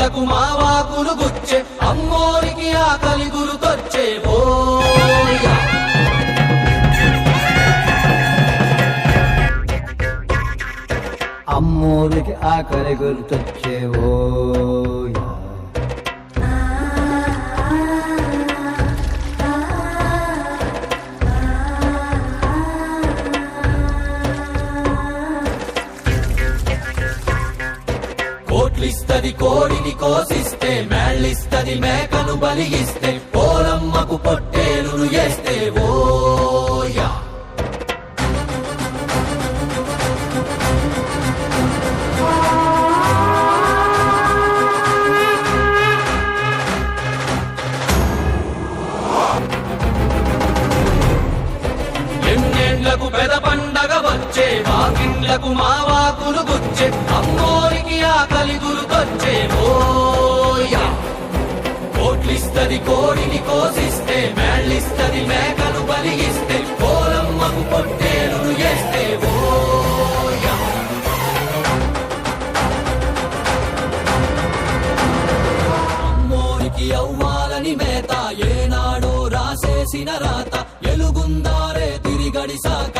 వాకిండ్లకు మావాకులు గుచ్చే అమ్మోరికి ఆకలి గురుతొచ్చే ఓయా అమ్మోరికి ఆకలి గుర్తొచ్చే ఓయా కోట్లిస్తది కోడిని కోసిస్తే మేళ్ళిస్తది మేకను బలిగిస్తే పోలమ్మకు పొట్టేలును చేస్తే ఓయా ఎన్నేళ్లకు పెద పండగ వచ్చే వాకిండ్లకు మావాకులు గుచ్చే అమ్మోరికి ఆకలి గురుతొచ్చే ఓయా కోట్లిస్తది కోడిని కోసిస్తే మేళ్ళిస్తది మేకను బలిగిస్తే పోలమ్మకు పొట్టేలును చేస్తే ఓయా అమ్మోరికి అవ్వాలని మేత ఏనాడో రాసేసిన రాత ఎలుగుందారే తిరిగడిసాక